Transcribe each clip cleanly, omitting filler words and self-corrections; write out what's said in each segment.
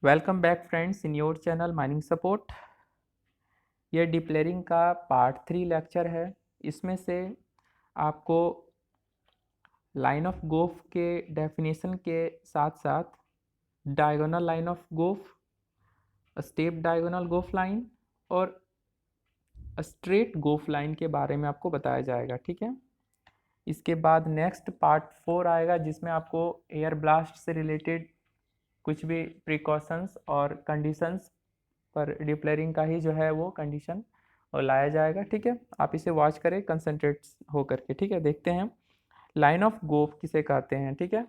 Welcome back friends in your channel mining support. ये डिप्लेरिंग का part 3 lecture है। इसमें से आपको लाइन ऑफ गोफ के डेफिनेशन के साथ साथ डायगोनल लाइन ऑफ गोफ, स्टेप डायगोनल गोफ लाइन और स्ट्रेट गोफ लाइन के बारे में आपको बताया जाएगा। ठीक है, इसके बाद नेक्स्ट पार्ट 4 आएगा जिसमें आपको एयर ब्लास्ट से रिलेटेड कुछ भी प्रिकॉशंस और कंडीशंस पर डिप्लेयरिंग का ही जो है वो कंडीशन और लाया जाएगा। ठीक है, आप इसे वॉच करें कंसंट्रेट होकर के। ठीक है, देखते हैं लाइन ऑफ गोफ किसे कहते हैं। ठीक है,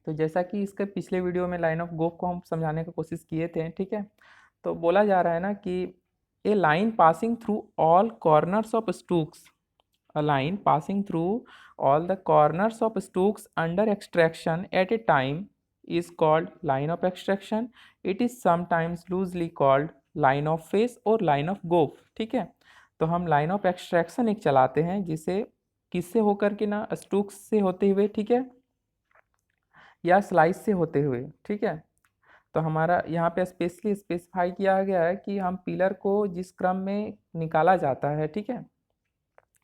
तो जैसा कि इसके पिछले वीडियो में लाइन ऑफ गोफ को हम समझाने की कोशिश किए थे। ठीक है, तो बोला जा रहा है ना कि a line passing through all corners of stooks, a line passing through all the corners of stooks under extraction at a time is called line of extraction. It is sometimes loosely called line of face or line of goof. ठीक है, तो हम line of extraction एक चलाते हैं जिसे किससे होकर के ना, स्टूक्स से होते हुए, ठीक है, या स्लाइस से होते हुए। ठीक है, तो हमारा यहाँ पे स्पेशली स्पेसिफाई किया गया है कि हम पिलर को जिस क्रम में निकाला जाता है, ठीक है,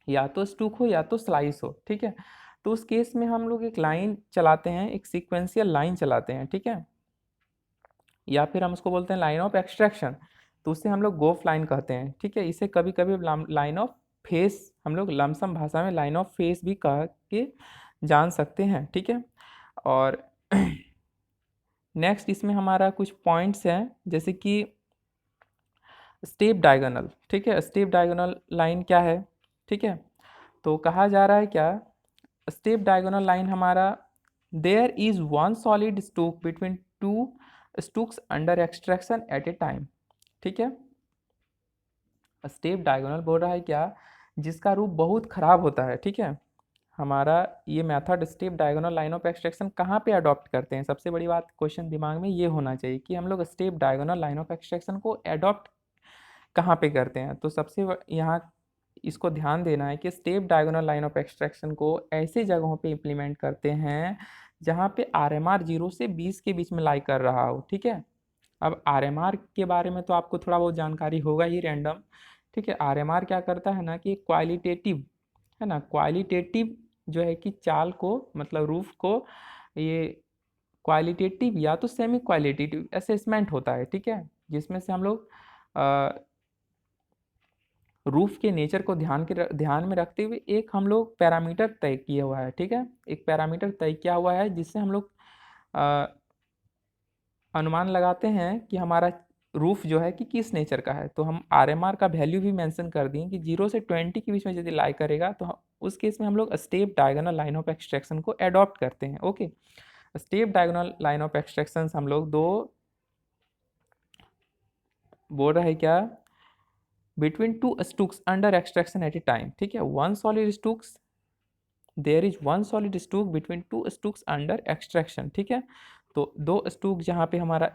या तो स्टूक हो या तो स्लाइस हो। ठीक है, तो उस केस में हम लोग एक लाइन चलाते हैं, एक सीक्वेंशियल लाइन चलाते हैं। ठीक है, या फिर हम उसको बोलते हैं लाइन ऑफ एक्सट्रैक्शन, तो उसे हम लोग गोफ लाइन कहते हैं। ठीक है, इसे कभी कभी लाइन ऑफ फेस, हम लोग लमसम भाषा में लाइन ऑफ फेस भी कह के जान सकते हैं। ठीक है, और नेक्स्ट इसमें हमारा कुछ पॉइंट्स हैं जैसे कि स्टेप डायगोनल। ठीक है, स्टेप डायगोनल लाइन क्या है? ठीक है, तो कहा जा रहा है क्या, स्टेप डायगोनल लाइन हमारा, there is one solid stook between two stooks under extraction at a time. ठीक है, स्टेप डायगोनल बोल रहा है क्या, जिसका रूप बहुत खराब होता है। ठीक है, हमारा ये method step diagonal line of extraction कहाँ पे अडॉप्ट करते हैं? सबसे बड़ी बात क्वेश्चन दिमाग में ये होना चाहिए कि हम लोग step diagonal line of extraction को अडॉप्ट कहाँ पे करते हैं। तो सबसे यहाँ इसको ध्यान देना है कि step diagonal line of extraction को ऐसी जगहों पे इम्प्लीमेंट करते हैं जहाँ पे आर एम आर 0 से 20 के बीच में लाई कर रहा हो। ठीक है, अब आर एम आर के बारे में तो आपको थोड़ा बहुत जानकारी होगा ही, रैंडम। ठीक है, आर एम आर क्या करता है ना कि क्वालिटेटिव, है ना, क्वालिटेटिव जो है कि चाल को, मतलब रूफ को, ये क्वालिटेटिव या तो सेमी क्वालिटेटिव असेसमेंट होता है। ठीक है, जिसमें से हम लोग रूफ के नेचर को ध्यान में रखते हुए एक हम लोग पैरामीटर तय किया हुआ है। ठीक है, एक पैरामीटर तय किया हुआ है जिससे हम लोग अनुमान लगाते हैं कि हमारा रूफ जो है कि किस नेचर का है। तो हम आर एम आर का वैल्यू भी मेंशन कर दिए कि 0 से 20 के बीच में यदि लाई करेगा तो उस केस में हम लोग step diagonal line of extraction को अडॉप्ट करते हैं। Okay, step diagonal line of extraction हम लोग दो बोल रहे हैं क्या, between two stooks under extraction at a time. ठीक है, one solid stooks, there is one solid stook between two stooks under extraction. ठीक है, तो दो स्टूक जहाँ पे हमारा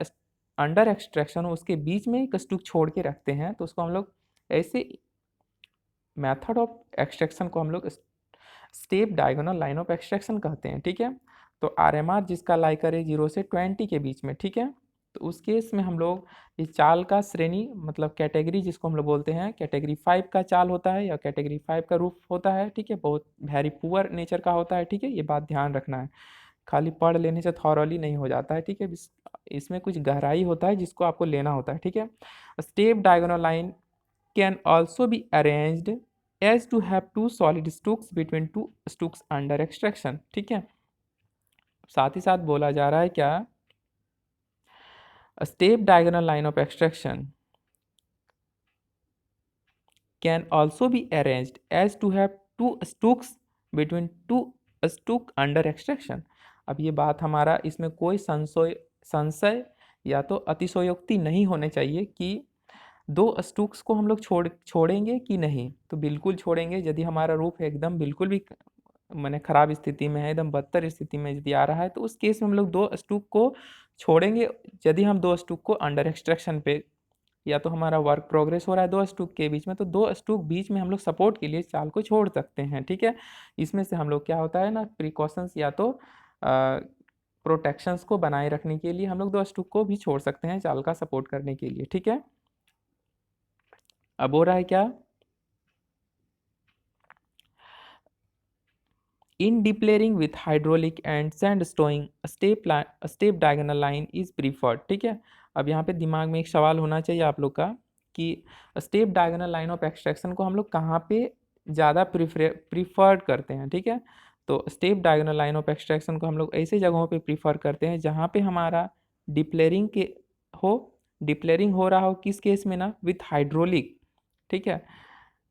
अंडर एक्सट्रैक्शन हो उसके बीच में एक स्टूक छोड़ के रखते हैं, तो उसको हम लोग ऐसे मेथड ऑफ एक्सट्रैक्शन को हम लोग step diagonal line of extraction कहते हैं। ठीक है, तो आर एम आर जिसका लाई करे 0 से 20 के बीच में। ठीक है, तो उस केस में हम लोग इस चाल का श्रेणी, मतलब कैटेगरी जिसको हम लोग बोलते हैं, कैटेगरी 5 का चाल होता है या कैटेगरी 5 का रूफ होता है। ठीक है, बहुत वेरी पुअर नेचर का होता है। ठीक है, ये बात ध्यान रखना है, खाली पढ़ लेने से थॉरली नहीं हो जाता है। ठीक है, इसमें कुछ गहराई होता है जिसको आपको लेना होता है। ठीक है, step diagonal line can also be arranged as to have two solid stooks between two stooks under extraction. ठीक है, साथ ही साथ बोला जा रहा है क्या, step diagonal line of extraction can also be arranged as to have two stooks between two stook under extraction। अब ये बात हमारा इसमें कोई संशय या तो अतिशयोक्ति नहीं होने चाहिए कि दो स्टूक्स को हम लोग छोड़ेंगे कि नहीं। तो बिल्कुल छोड़ेंगे। यदि हमारा रूफ एकदम बिल्कुल भी मैंने खराब स्थिति में है, एकदम बदतर स्थिति में यदि आ रहा है, तो उस केस में हम लोग दो स्टूक को छोड़ेंगे। यदि हम दो स्टूक को अंडर एक्सट्रैक्शन पे, या तो हमारा वर्क प्रोग्रेस हो रहा है दो स्टूक के बीच में, तो दो स्टूक बीच में हम लोग सपोर्ट के लिए चाल को छोड़ सकते हैं। ठीक है, इसमें से हम लोग क्या होता है ना, प्रिकॉशंस या तो प्रोटेक्शंस को बनाए रखने के लिए हम लोग 2 स्टूक को भी छोड़ सकते हैं चाल का सपोर्ट करने के लिए, ठीक है। अब हो रहा है क्या, in deplaying with hydraulic and sandstone a step diagonal line is preferred, ठीक है। अब यहाँ पे दिमाग में एक सवाल होना चाहिए आप लोग का कि step diagonal line of extraction को हम लोग कहाँ पे ज़्यादा प्रीफर्ड करते हैं, ठीक है। तो step diagonal line of extraction को हम लोग ऐसे जगहों पे प्रीफर करते हैं जहाँ पे हमारा डिप्लेरिंग के हो डिप्लेरिंग हो रहा हो, किस केस में ना, विथ हाइड्रोलिक, ठीक है,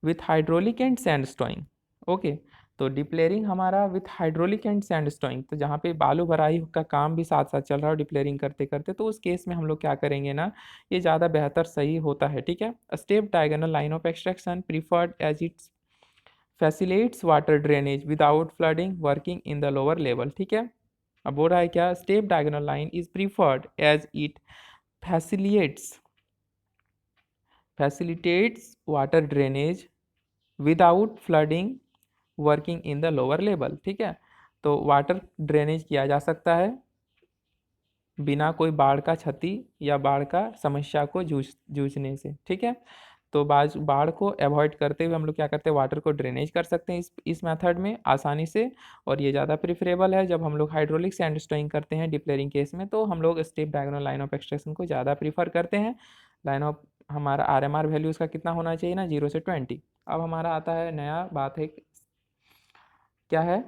विथ हाइड्रोलिक एंड सैंडस्टोइंग, ओके। तो डिप्लेरिंग हमारा विथ हाइड्रोलिक एंड सैंडस्टोइंग, तो जहाँ पे बालू भराई का काम भी साथ साथ चल रहा है डिप्लेरिंग करते करते, तो उस केस में हम लोग क्या करेंगे ना, ये ज़्यादा बेहतर सही होता है, ठीक है। Step diagonal line of extraction preferred as it's facilitates water drainage without flooding working in the lower level, ठीक है। अब हो रहा है क्या, step diagonal line is preferred as it facilitates water drainage without flooding working in the lower level, ठीक है। तो वाटर ड्रेनेज किया जा सकता है बिना कोई बाढ़ का क्षति या बाढ़ का समस्या को जूझने से, ठीक है। तो बाढ़ को अवॉइड करते हुए हम लोग क्या करते हैं, वाटर को ड्रेनेज कर सकते हैं इस मेथड में आसानी से, और ये ज़्यादा प्रिफरेबल है। जब हम लोग हाइड्रोलिक सैंडस्टोइंग करते हैं डिप्लेरिंग केस में, तो हम लोग step diagonal line of extraction को ज़्यादा प्रीफर करते हैं। लाइन ऑफ हमारा RMR वैल्यू उसका कितना होना चाहिए ना, 0 से 20। अब हमारा आता है नया बात है, क्या है,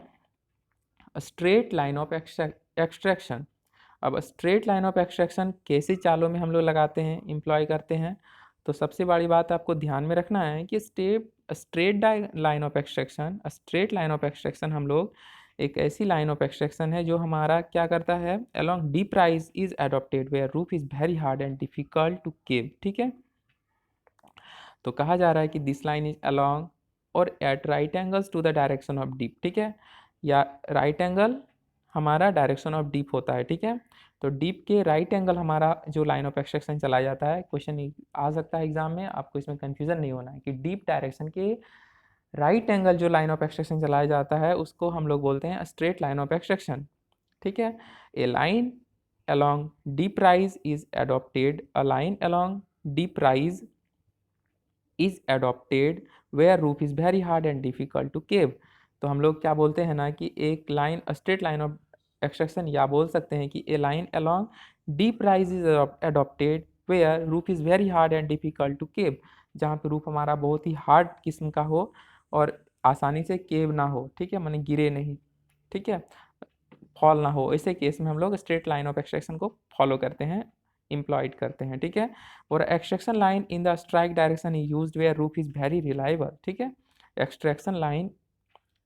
स्ट्रेट लाइन ऑफ एक्सट्रैक्शन। अब स्ट्रेट लाइन ऑफ एक्सट्रैक्शन कैसे चालों में हम लोग लगाते हैं, इम्प्लॉय करते हैं, तो सबसे बड़ी बात आपको ध्यान में रखना है कि straight line of extraction, straight line of extraction हम लोग एक ऐसी लाइन ऑफ एक्सट्रैक्शन है जो हमारा क्या करता है, along dip rise is adopted where roof is very hard and difficult to cave, ठीक है। तो कहा जा रहा है कि दिस लाइन इज अलोंग और at right angles to the direction of dip, ठीक है, या राइट एंगल हमारा डायरेक्शन ऑफ डीप होता है, ठीक है। तो डीप के राइट एंगल हमारा जो लाइन ऑफ एक्सट्रैक्शन चला जाता है, क्वेश्चन आ सकता है एग्जाम में, आपको इसमें कंफ्यूजन नहीं होना है कि डीप डायरेक्शन के राइट एंगल जो लाइन ऑफ एक्सट्रैक्शन चलाया जाता है उसको हम लोग बोलते हैं स्ट्रेट लाइन ऑफ एक्सट्रैक्शन, ठीक है। ए line along deep rise is adopted, a line along deep rise is adopted where roof is very hard and difficult to cave। तो हम लोग क्या बोलते हैं ना कि एक line straight line of extraction, या बोल सकते हैं कि a line along dip rise is adopted where roof is very hard and difficult to cave, जहाँ पे रूफ हमारा बहुत ही हार्ड किस्म का हो और आसानी से केव ना हो, ठीक है, माने गिरे नहीं, ठीक है, फॉल ना हो, ऐसे केस में हम लोग स्ट्रेट लाइन ऑफ एक्सट्रैक्शन को फॉलो करते हैं, इम्प्लॉयड करते हैं, ठीक है। और extraction line in the strike direction is used where roof is very reliable, ठीक है। Extraction line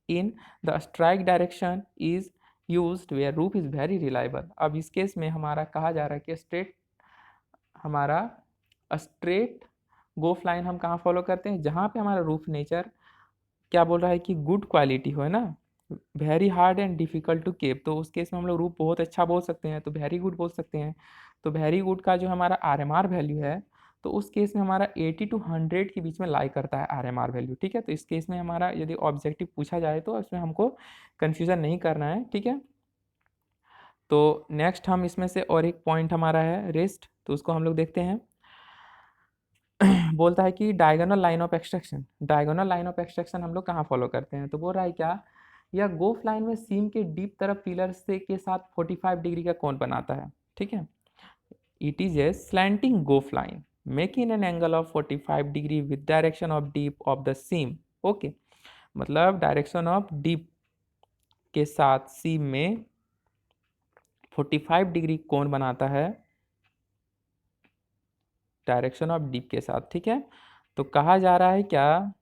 in the strike direction is used where roof is very reliable. अब इस केस में हमारा कहा जा रहा है कि स्ट्रेट गोफ लाइन हम कहाँ फॉलो करते हैं, जहाँ पे हमारा रूफ नेचर क्या बोल रहा है कि गुड क्वालिटी हो, है ना, very hard and difficult to keep, तो उस केस में हम लोग रूप बहुत अच्छा बोल सकते हैं, तो वेरी गुड बोल सकते हैं। तो वेरी गुड का जो हमारा RMR वैल्यू है, तो उस केस में हमारा 80 to 100 के बीच में लाई करता है RMR वैल्यू, ठीक है। तो इस केस में हमारा यदि ऑब्जेक्टिव पूछा जाए तो इसमें हमको कन्फ्यूज़न नहीं करना है, ठीक है। तो नेक्स्ट हम इसमें से और एक पॉइंट हमारा है रेस्ट, तो उसको हम लोग देखते हैं। बोलता है कि diagonal line of extraction, diagonal line of extraction हम लोग कहाँ फॉलो करते हैं, तो बोल रहा है क्या, यह गोफ लाइन में सीम के डीप तरफ पिलर से के साथ 45 डिग्री का कोण बनाता है, ठीक है। It is a slanting goaf line making an angle of 45 degree with direction of dip of the seam, okay. मतलब डायरेक्शन ऑफ डीप के साथ सीम में 45 डिग्री कोण बनाता है डायरेक्शन ऑफ डीप के साथ, ठीक है। तो कहा जा रहा है क्या,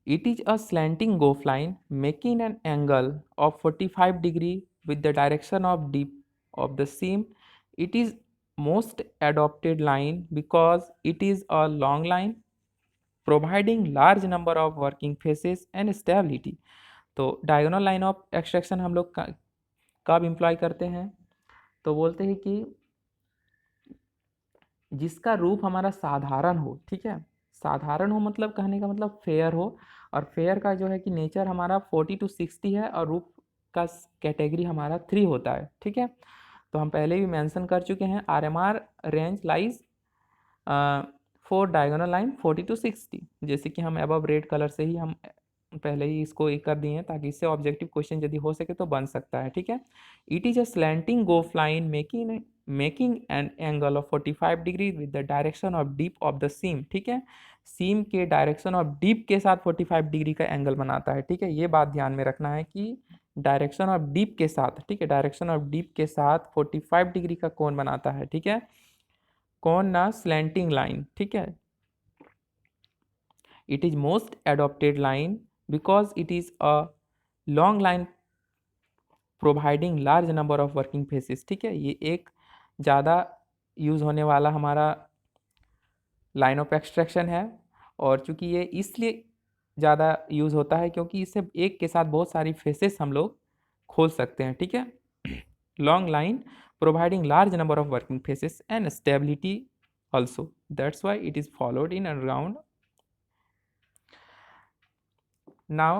it is a slanting goaf line making an angle of 45 degree with the direction of dip of the seam. It is most adopted line because it is a long line providing large number of working faces and stability। तो diagonal line of extraction हम लोग कब employee करते हैं, तो बोलते हैं कि जिसका रूप हमारा साधारण हो, ठीक है, साधारण हो मतलब कहने का मतलब फेयर हो, और फेयर का जो है कि नेचर हमारा 40 to 60 है और रूफ का कैटेगरी हमारा 3 होता है। ठीक है, तो हम पहले भी मेंशन कर चुके हैं RMR range lies for diagonal line 40 to 60, जैसे कि हम अबव रेड कलर से ही हम पहले ही इसको एक कर दिए हैं ताकि इससे ऑब्जेक्टिव क्वेश्चन यदि हो सके तो बन सकता है। ठीक है, it is a slanting goaf line making an angle of 45 degree with the direction of dip of the seam. ठीक है, सीम के डायरेक्शन ऑफ डीप के साथ 45 डिग्री का एंगल बनाता है। ठीक है, ये बात ध्यान में रखना है कि डायरेक्शन ऑफ डीप के साथ, ठीक है, डायरेक्शन ऑफ डीप के साथ 45 डिग्री का कोण बनाता है। ठीक है, कोण ना स्लैंटिंग लाइन। ठीक है, it is most adopted line because it is a long line providing large number of working faces। ठीक है, ये एक ज़्यादा यूज़ होने वाला हमारा लाइन ऑफ एक्सट्रैक्शन है, और चूंकि ये इसलिए ज़्यादा यूज़ होता है क्योंकि इससे एक के साथ बहुत सारी फेसेस हम लोग खोल सकते हैं। ठीक है, long line providing large number of working faces and stability also, that's why it is followed in underground. Now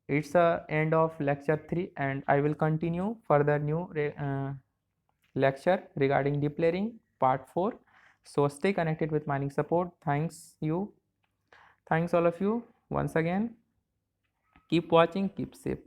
it's the end of lecture 3 and I will continue further new lecture regarding deep layering part 4. So stay connected with mining support. Thanks all of you once again. Keep watching, keep safe.